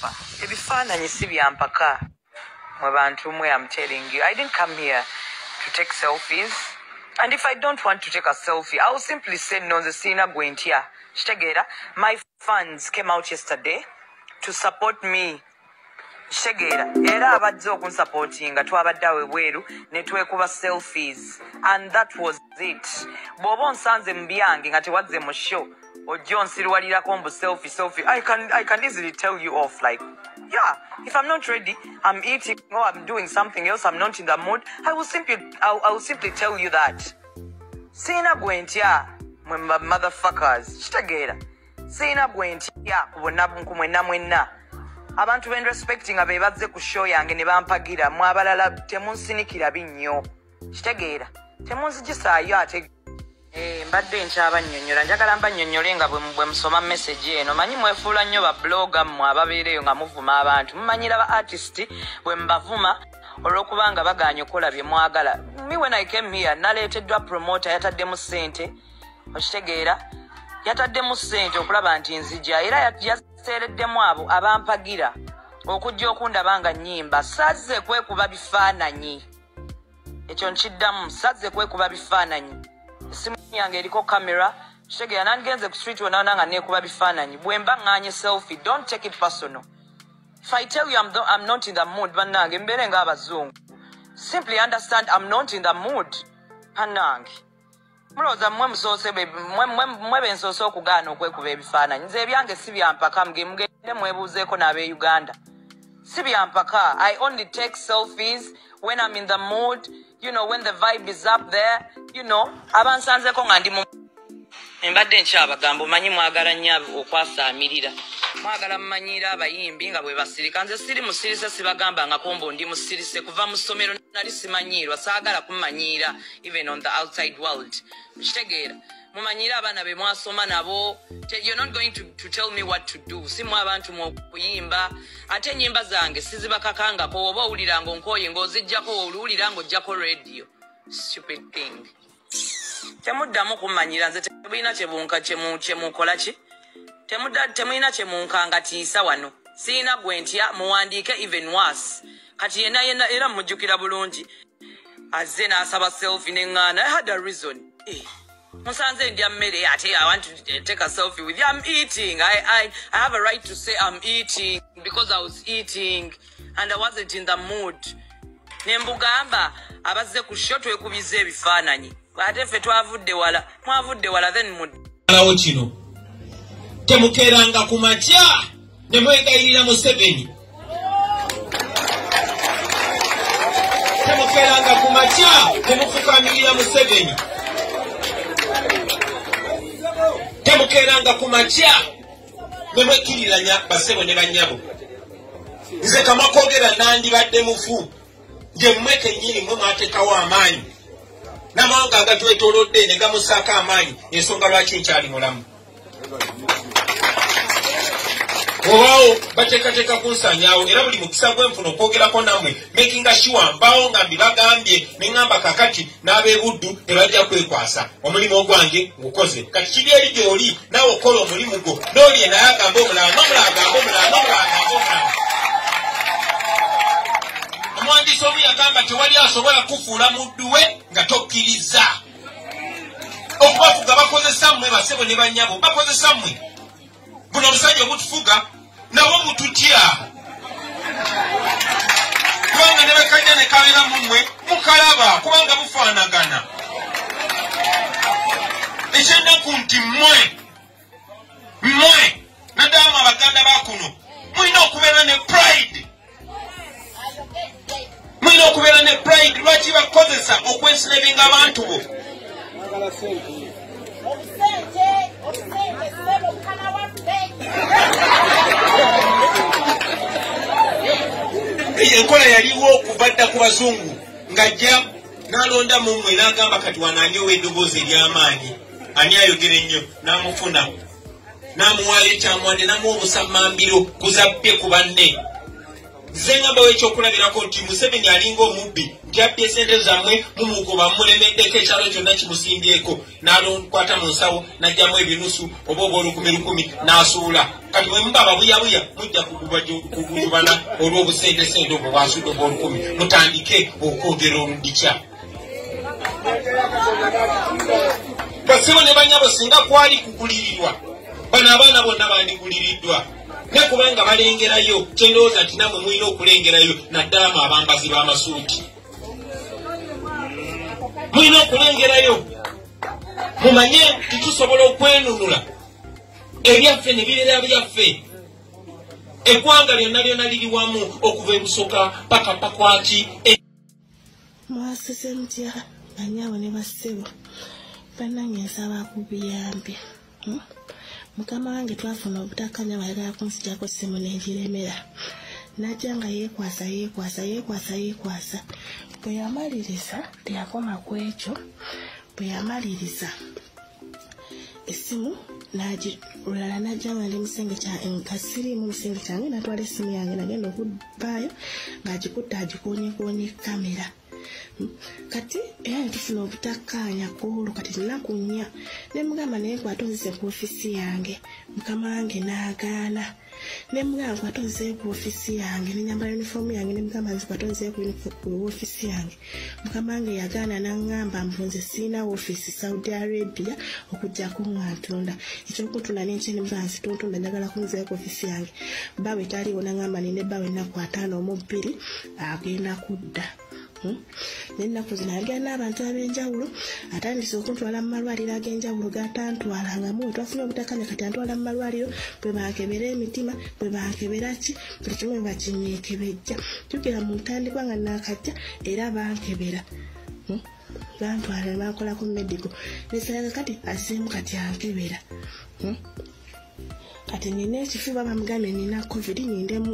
photographer. Ebifaananyi si byampaka. Mwe bantu mwe, I'm telling you, I didn't come here to take selfies. And if I don't want to take a selfie, I will simply say no, the sina gwentia. Shtegera, my fans came out yesterday to support me. Shtegera, era abadde okunsupportinga twabadde awo ebweru ne twekuba selfies. And that was it. Bw'oba onsanze mu byange nga tewadde mu show, ojja onsirwalirako mbu selfie. I can easily tell you off, like, yeah, if I'm not ready, I'm eating or I'm doing something else, I'm not in the mood, I will simply tell you that. Sina gwentia, motherfuckers. Shtegera. Sina gwentia, kubonabu mwena. Abantu ben respecting abe bazze ku show yange ne bampagira, mwabalala temunsinikira binnyo. Shtegera. Temunzijisaayo ate. Mbadde nkyaba nnyonnyola, njagala mbannyonnyole nga bwe musoma message eno. Manyi mwefuula nnyo ba blogger mmwe ababeereyo nga muvuma abantu. Mumanyira ba artist bwe mbavuma olw'okubanga bagaanye okola bye mwagala. Me when I came here, naleeteddwa promoter yataddemu ssente. Okitegeera? Yataddemu ssente okulaba nti nzija. Era yaseereddemu abo abampagira okujja okundaba nga nnyimba. Sazze kwekuba bifaananyi. Ekyo nkiddamu, sazze kwekuba bifaananyi. Simu yange eriko kamera. Shtegera nangenze ku street wona nga neekuba bifaananyi. Bwe mba nganye selfie, don't take it personal. If I tell you I'm not in the mood, bannange mbeere ng'abazungu. Simply understand I'm not in the mood. Bannange. Mulowooza mmwe musoose mmwe bensoose okugaana okwekuba ebifaananyi. Nze ebyange si byampaka, mugende mwebuuzeeko n'ab'e Uganda. Si byampaka. I only take selfies when I'm in the mood, you know, when the vibe is up there, you know. Abansanzeko nga ndi mu mbadde nkyabagamba, omanyi mwagala nnyo okwasaamirira. Mwagala mmanyiira abayimbi nga bwe basirika. Nze siri musirise, sibagamba nga kombo ndi musirise. Kuva mu ssomero nali simanyiirwa, saagala kumanyiira even on the outside world. Kitegeera, mumanyiira abaana be mwasoma nabo. You're not going to tell me what to do. Simu abantu mu kuyimba. Ate ennyimba zange sizibakakangako. Oba owulira ng'onkooye ng'oziggyako, owulira ng'oggyako radio. Stupid thing. Temuddamu kumanyira, nze temulina kyebunka kyemukola ki? Temulina kyemunkangatiisa wano. Siina gwentya, muwandiike even worse. Kati yena era mujjukira bulungi. Azze n'asaba selfie n'eŋŋaana. I had a reason. Musanze ndya mmere ate I want to take a selfie with you. I'm eating. I have a right to say I'm eating because I was eating and I wasn't in the mood. Nembugamba abazze ku show twekubiza ebifaananyi. Ate ffe twavudde wala. Mwavudde wala then mud. Alawo kino. Temukeranga ku makya ne mwegayirira Museveni. Temukeranga ku makya temufukamirira Museveni. Temukeranga ku makya ne mwekiriranya basebo ne banyabo. Nze kamakwogera nandibadde mufu. Nje mmeke nnyini mwe mwatekawo amaanyi. N'amawanga agatwetoolodde ne gamusaako amaanyi ensonga lwaki nkyali mulamu. Obaawo bateekateeka kunsanyawo era buli mukisa gwenfuna okwogerako nammwe making sure mbaawo nga mbibagambye ne ŋŋamba kakati n'ab'ebuddu tebajja kwekwasa omulimu ogwange ngukoze. Kati kiri eri gy'oli naawe okola omulimu gwo n'olye naye agamba omulala n'omulala agamba omulala n'omulala agamba omulala. Omuwandiisi omu yagamba tewali asobola kufuula muddu we nga tokkiriza. Okubafuga bakozesa mmwe basebo ne bannyabo bakozesa mmwe. Buno omusajja obutufuga nawo mututya. Kubanga ne bakajja ne kabeera mummwe mukalaba kubanga mufaanagana. Ekyennaku nti mmwe naddala abaganda ba kuno mulina okubeera ne pride. Mulina okubeera ne pride. Lwaki bakozesa okwensilebinga abantu bo? Enkola yaliwo okuva dda ku bazungu ng'ajja n'alonda mu mmwe n'agamba kati wano ani owa eddoboozi ery'amaanyi ani ayogera ennyo n'amufuna n'amuwaayo ekyamwande n'amuwa obusammambiro kuzabbye ku banne. Zenga ekyokulabirako nti Museveni alinga omubbi nti abbye ssente zammwe mumugoba mulemeddeko ekyalo kyonna kimusimbyeko n'alonkwata mu nsawo n'ajjamu ebinusu oba olukumi n'asuula kati bwe muba ababuyabuya mujja kugujubana olw'obusente obwo bwasudde obw'olukumi mutandike okwogera oludikya basibo ne banyabo singa kwali kugulirirwa bano abaana bonna bandiguliriddwa nekubanga balengerayo kyendowooza nti namwe mulina okulengerayo naddala mu abambazi b'amasuuti mulina okulengerayo mumanye titusobola okwenunula ebyaffe ne bibeera byaffe eggwanga lyonna liri wamu okuva ebusoka paka pakwaki mwasize mutya banyaabo ne bassebo bannange nsaba kubiyambye mukama wange twafuna obutakanya bayagala kunsigyako ssimu n'engiremera najja nga yeekwasa bwe yamaliriza teyakoma ku ekyo bwe yamaliriza essimu olulala najja nga ndi musenge nga siriimu musenge kyange natwala essimu yange nagenda okubbaayo ng'agikutte agikonyekonye kamera kati era netufuna obutakkaanya koolo kati lunaku nnya ne mugamba naye kwata onzise ku ofisi yange mukama wange n'agaana ne mugamba kwata onzise ku ofisi yange nenyambala yunifoomu yange ne mugamba nzikwata onzise ku ofisi yange mukama wange yagaana n'aŋŋamba mbu nze siina ofisi Saudi Arabia okujja kuŋŋantunda ekyokuntunda n'enkye ne mugamba nzitontunda njagala kunzise ku ofisi yange baawe taliiwo n'aŋŋamba nine baawe ennaku 52 agenda kudda n'ennaku zino agenda n'abantu ab'enjawulo atandise okuntwala mu malwaliro ag'enjawulo gatantwalangamu we twafunye obutakanya kati antwala mu malwaliro bwe bankebera emitima bwe bankebera ki buli kimu bwe bakinyeekebejja jjukira mu ntandikwa nga naakajja era bankebera bantwala ne bankolako medical nesalaga kati aseemu kati ankebera kati nina ekifuba bamugambye nina covid nindemu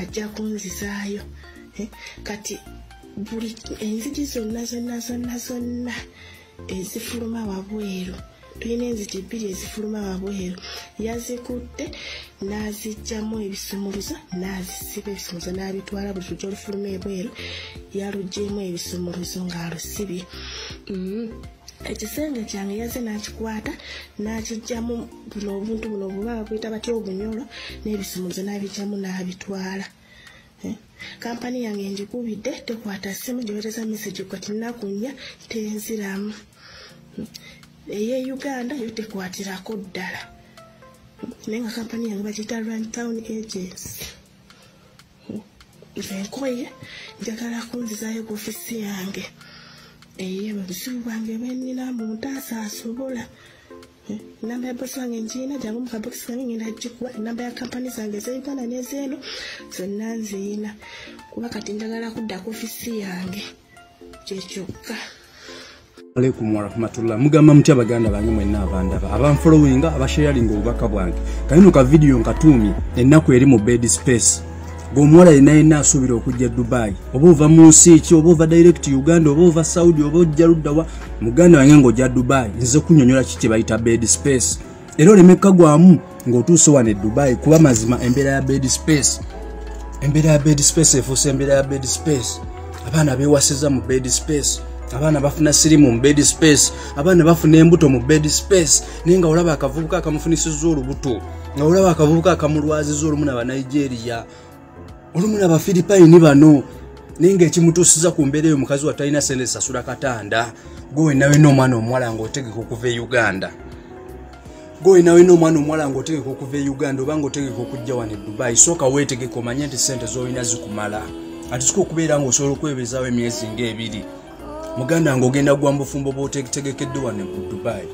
ajja kunzisaayo kati buli enzigi zonna ezifuluma wabweru tulina enzigi 2 ezifuluma wabweru yazikutte n'azijjamu ebisumuluzo n'azisiba ebisumuluzo n'abitwala buli lujja olufuluma ebweru yaluggyemu ebisumuluzo ng'alusibye ekisenge kyange yaze n'akikwata n'akijjamu buno obuntu buno obuba bakuyita batya obunyolo n'ebisumuluzo n'abijjamu n'abitwala kampani yange njikubidde tekwata simu gyotereza message kati nnaku nnya tenziramu eye Uganda yo tekwatirako ddala naye nga kampani yange bakiyita Runtown Agency nkoye njagala kunzizaayo ku ofisi yange eye buzibu bwange bwenina muntu asaasobola namba ya bosi wange njiina jangu mu kabokisi kange ngenda gikuwa namba ya kampani zange ez'Uganda n'ezeeno zonna nziina kuba kati njagala kudda ku ofisi yange kyekyokka. Alaikum warahmatullah. Mugamba mutya baganda bange mwenna abandaba abanfollowinga abasharinga obubaka bwange kayino ka video nkatumi ennaku eri mu bed space gomwala yenna asubira okujja Dubai oba ova mu nsi ki oba ova direct Uganda oba ova Saudi oba ojja luddawa muganda wange ng'ojja Dubai nze kunyonyola kiki bayita bed space era olemeka gwamu ng'otuuse wane Dubai kuba mazima embeera ya bed space efuuse embeera ya bed space abaana beewasiza mu bed space abaana bafuna sirimu mu bed space abaana bafuna embuto mu bed space naye nga olaba akavubuka akamufunisizza olubuto nga olaba akavubuka akamulwazizza olumu n'aba Nigeria olumu n'aba Philippine bano naye ng'ekimutuusiza ku mbeera eyo mukazi watalina sente sasula katanda gwe nawe n'omwana omuwala ng'otegeka okuva e Uganda oba ng'otegeka okujja wano e Dubai sooka weetegeka omanye nti sente z'olina zikumala ati sika okubeera ng'osobola okwebezaawo emyezi ng'ebiri muganda ng'ogenda gwa mbufumbo bw'otegekedde wano mu Dubai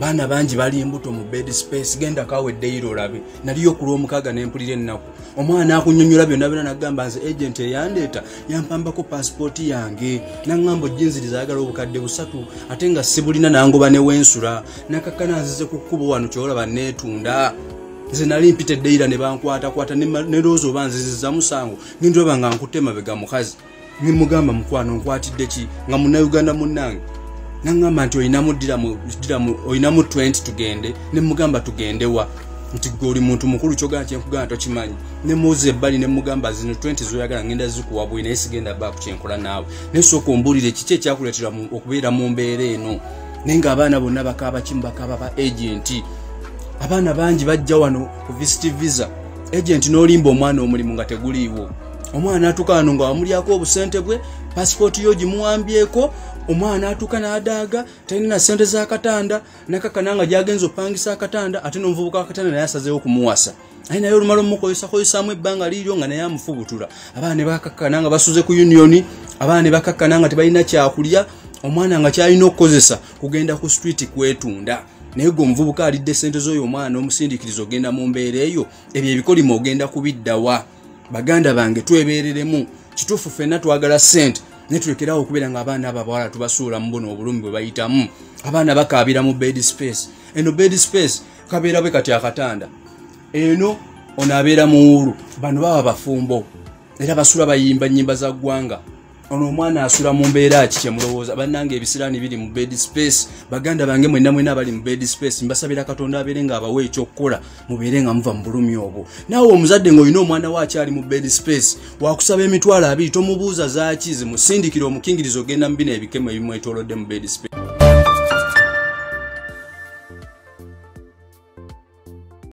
baana bangi bali embuto mu bed space genda kaweddeiro olabe naliyo ku lw'omukaaga n'empulira ennaku omwana akunyonyola byonna byonna n'agamba nze agent eyandeeta yampambako passport yange n'aŋŋamba ojjinziriza ayagala obukadde 3 ate nga sibulina nangoba ne wensula n'akakkana nzize ku kkubo wano kyolaba neetunda nze nali mpitedde era ne bankwatakwata ne loozi oba nzizizza musango ngindolaba nga nkutte mabega mukazi nimugamba mukwano nkwatidde ki nga Munnayuganda munnange n'aŋŋamba nti oyinamu 20 tugende ne mugamba tugendewa nti goli muntu mukulu kyogana kyenkugana tokimanyi ne muze ebbali ne mugamba zino 20 zoyagala ngenda zikuwa bwina esigenda ba kukyenkola naawe nesooka ombulire kiki ekyakuleetera okubeera mu mbeera eno naye nga abaana bonna bakaba kimbakaba ba agenti abaana bangi bajja wano ku visit visa agent n'olimba omwana omulimu nga teguliiwo omwana atuuka wano nga wamulyako obusente bwe passport yo gimuwambyeko omwana atuuka n'adaaga talina sente z'akatanda nakakananga gyagenza opangisa akatanda ate n'omuvubuka akatanda naye asazeewo kumuwasa aye naye olumala omukozesaamu ebbanga liiryo nga naye amufubutula abaana ne bakakkana nga basuze ku unioni abaana ne bakakkana nga tebalina kyakulya omwana nga kyalina okukozesa kugenda ku street kwetunda naye gwe omuvubuka alidde sente z'oyo omwana omusindiikiriza ogenda mu mbeera eyo ebyo ebikolimo ogenda kubiddawa baganda bange twebeereremu kituufu ffenna twagala sente naye tulekerawo okubeera nga abaana abawala tubasuula mu buno obulumi bwe bayitamu abaana bakaabira mu bed space eno bed space kabeera bwe kati akatanda eno ono abeera mu wulu bano baba bafumbo era basula bayimba nnyimba za ggwanga ono omwana asula mu mbeera ki kyemulowooza bannange ebisiraani biri mu bed space baganda bange mwenna abali mu bed space mbasabira katonda abeere nga abawe ekyokukola mubeere nga muva mu bulumi obwo naawe omuzadde ng'olina omwana we akyali mu bed space wakusaba emitwalo 2 tomubuuza zaaki zimusindikira omukingirizo ogenda mu bino ebikemo ebimwetoolodde mu bed space